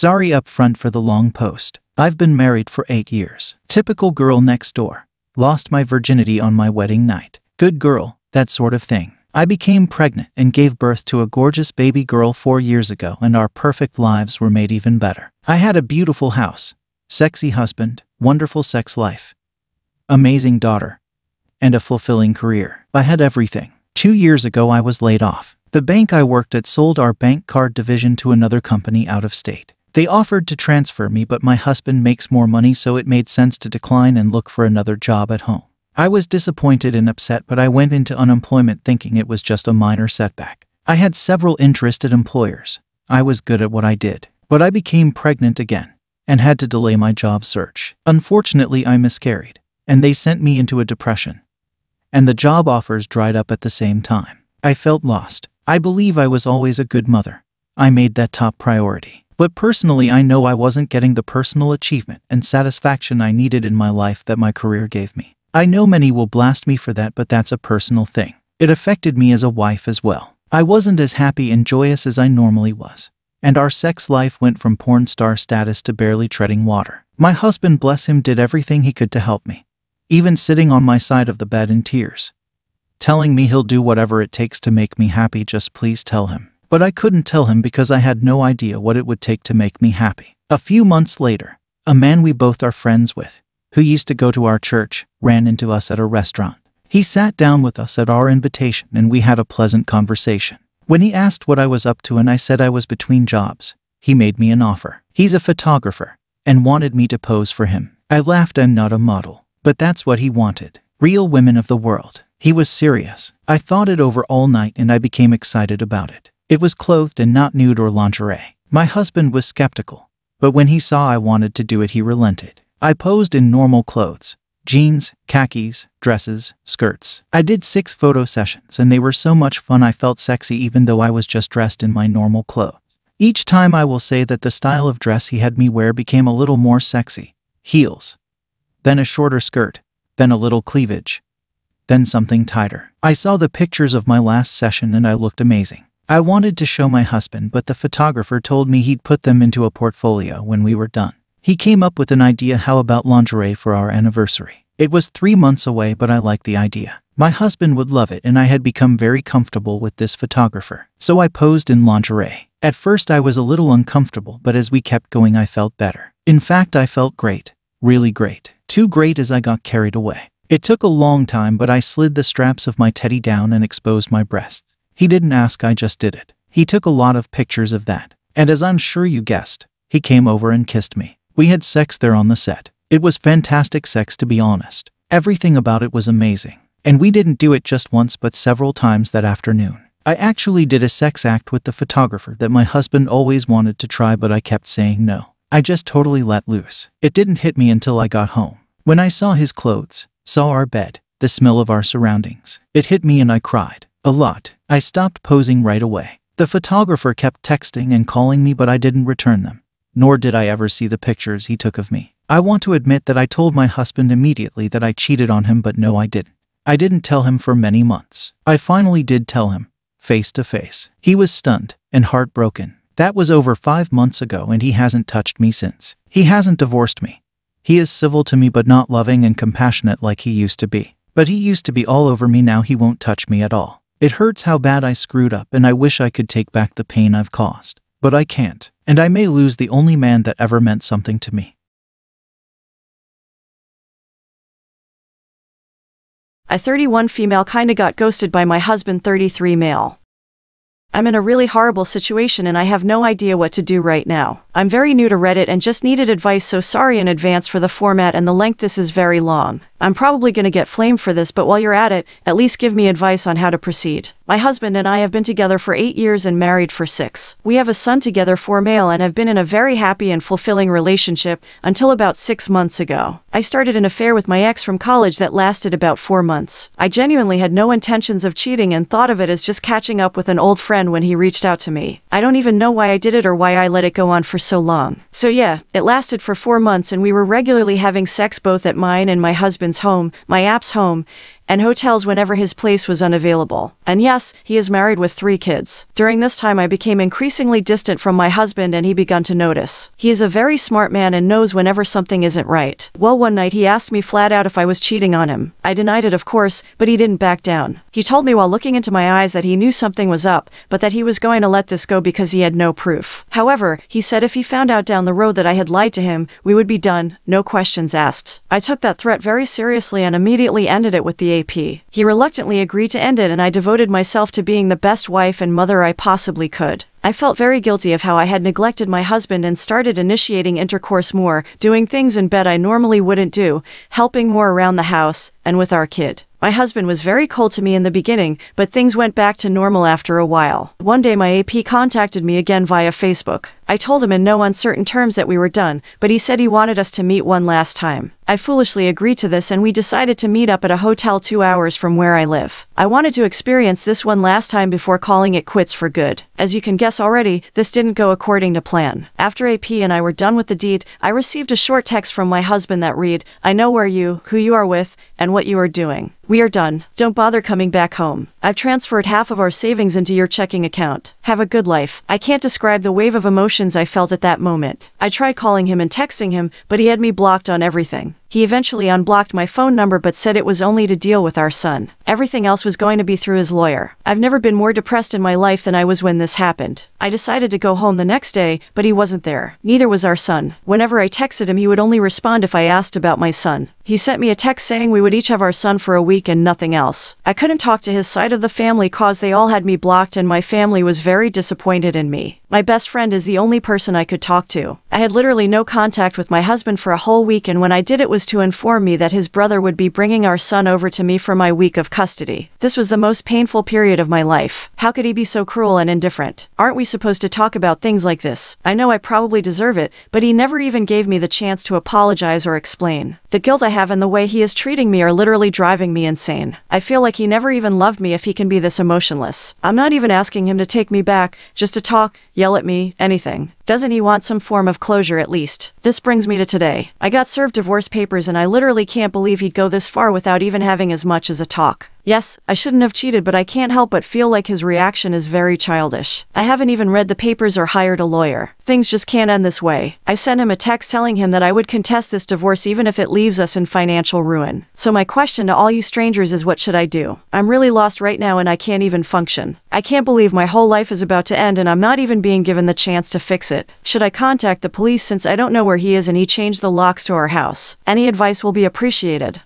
Sorry up front for the long post. I've been married for 8 years. Typical girl next door. Lost my virginity on my wedding night. Good girl, that sort of thing. I became pregnant and gave birth to a gorgeous baby girl 4 years ago, and our perfect lives were made even better. I had a beautiful house, sexy husband, wonderful sex life, amazing daughter, and a fulfilling career. I had everything. 2 years ago I was laid off. The bank I worked at sold our bank card division to another company out of state. They offered to transfer me, but my husband makes more money, so it made sense to decline and look for another job at home. I was disappointed and upset, but I went into unemployment thinking it was just a minor setback. I had several interested employers. I was good at what I did. But I became pregnant again and had to delay my job search. Unfortunately, I miscarried, and they sent me into a depression. And the job offers dried up at the same time. I felt lost. I believe I was always a good mother. I made that top priority. But personally, I know I wasn't getting the personal achievement and satisfaction I needed in my life that my career gave me. I know many will blast me for that, but that's a personal thing. It affected me as a wife as well. I wasn't as happy and joyous as I normally was. And our sex life went from porn star status to barely treading water. My husband, bless him, did everything he could to help me. Even sitting on my side of the bed in tears, telling me he'll do whatever it takes to make me happy, just please tell him. But I couldn't tell him because I had no idea what it would take to make me happy. A few months later, a man we both are friends with, who used to go to our church, ran into us at a restaurant. He sat down with us at our invitation and we had a pleasant conversation. When he asked what I was up to and I said I was between jobs, he made me an offer. He's a photographer and wanted me to pose for him. I laughed. I'm not a model, but that's what he wanted. Real women of the world. He was serious. I thought it over all night and I became excited about it. It was clothed and not nude or lingerie. My husband was skeptical, but when he saw I wanted to do it, he relented. I posed in normal clothes, jeans, khakis, dresses, skirts. I did 6 photo sessions and they were so much fun. I felt sexy even though I was just dressed in my normal clothes. Each time I will say that the style of dress he had me wear became a little more sexy. Heels, then a shorter skirt, then a little cleavage, then something tighter. I saw the pictures of my last session and I looked amazing. I wanted to show my husband, but the photographer told me he'd put them into a portfolio when we were done. He came up with an idea. How about lingerie for our anniversary? It was 3 months away, but I liked the idea. My husband would love it and I had become very comfortable with this photographer. So I posed in lingerie. At first I was a little uncomfortable, but as we kept going I felt better. In fact, I felt great. Really great. Too great as I got carried away. It took a long time, but I slid the straps of my teddy down and exposed my breasts. He didn't ask, I just did it. He took a lot of pictures of that. And as I'm sure you guessed, he came over and kissed me. We had sex there on the set. It was fantastic sex, to be honest. Everything about it was amazing. And we didn't do it just once but several times that afternoon. I actually did a sex act with the photographer that my husband always wanted to try, but I kept saying no. I just totally let loose. It didn't hit me until I got home. When I saw his clothes, saw our bed, the smell of our surroundings, it hit me and I cried. A lot. I stopped posing right away. The photographer kept texting and calling me, but I didn't return them. Nor did I ever see the pictures he took of me. I want to admit that I told my husband immediately that I cheated on him, but no, I didn't. I didn't tell him for many months. I finally did tell him, face to face. He was stunned and heartbroken. That was over 5 months ago and he hasn't touched me since. He hasn't divorced me. He is civil to me but not loving and compassionate like he used to be. But he used to be all over me. Now he won't touch me at all. It hurts how bad I screwed up and I wish I could take back the pain I've caused. But I can't. And I may lose the only man that ever meant something to me. I 31 female kinda got ghosted by my husband 33 male. I'm in a really horrible situation and I have no idea what to do right now. I'm very new to Reddit and just needed advice, so sorry in advance for the format and the length. This is very long. I'm probably gonna get flamed for this, but while you're at it, at least give me advice on how to proceed. My husband and I have been together for 8 years and married for 6. We have a son together, 4 male, and have been in a very happy and fulfilling relationship until about 6 months ago. I started an affair with my ex from college that lasted about 4 months. I genuinely had no intentions of cheating and thought of it as just catching up with an old friend when he reached out to me. I don't even know why I did it or why I let it go on for so long. So yeah, it lasted for 4 months and we were regularly having sex both at mine and my husband's home, my app's home, and hotels whenever his place was unavailable. And yes, he is married with 3 kids. During this time I became increasingly distant from my husband and he began to notice. He is a very smart man and knows whenever something isn't right. Well, one night he asked me flat out if I was cheating on him. I denied it, of course, but he didn't back down. He told me while looking into my eyes that he knew something was up, but that he was going to let this go because he had no proof. However, he said if he found out down the road that I had lied to him, we would be done, no questions asked. I took that threat very seriously and immediately ended it with the AP. He reluctantly agreed to end it and I devoted myself to being the best wife and mother I possibly could. I felt very guilty of how I had neglected my husband and started initiating intercourse more, doing things in bed I normally wouldn't do, helping more around the house, and with our kid. My husband was very cold to me in the beginning, but things went back to normal after a while. One day my AP contacted me again via Facebook. I told him in no uncertain terms that we were done, but he said he wanted us to meet one last time. I foolishly agreed to this and we decided to meet up at a hotel 2 hours from where I live. I wanted to experience this one last time before calling it quits for good. As you can guess already, this didn't go according to plan. After AP and I were done with the deed, I received a short text from my husband that read, "I know who you are with, and what you are doing. We are done. Don't bother coming back home. I've transferred half of our savings into your checking account. Have a good life." I can't describe the wave of emotions I felt at that moment. I tried calling him and texting him, but he had me blocked on everything. He eventually unblocked my phone number but said it was only to deal with our son. Everything else was going to be through his lawyer. I've never been more depressed in my life than I was when this happened. I decided to go home the next day, but he wasn't there. Neither was our son. Whenever I texted him, he would only respond if I asked about my son. He sent me a text saying we would each have our son for a week and nothing else. I couldn't talk to his side of the family cause they all had me blocked and my family was very disappointed in me. My best friend is the only person I could talk to. I had literally no contact with my husband for a whole week, and when I did it was to inform me that his brother would be bringing our son over to me for my week of custody. This was the most painful period of my life. How could he be so cruel and indifferent? Aren't we supposed to talk about things like this? I know I probably deserve it, but he never even gave me the chance to apologize or explain. The guilt I have and the way he is treating me are literally driving me insane. I feel like he never even loved me if he can be this emotionless. I'm not even asking him to take me back, just to talk, yell at me, anything. Doesn't he want some form of closure at least? This brings me to today. I got served divorce papers and I literally can't believe he'd go this far without even having as much as a talk. Yes, I shouldn't have cheated, but I can't help but feel like his reaction is very childish. I haven't even read the papers or hired a lawyer. Things just can't end this way. I sent him a text telling him that I would contest this divorce even if it leaves us in financial ruin. So my question to all you strangers is, what should I do? I'm really lost right now and I can't even function. I can't believe my whole life is about to end and I'm not even being given the chance to fix it. Should I contact the police since I don't know where he is and he changed the locks to our house? Any advice will be appreciated.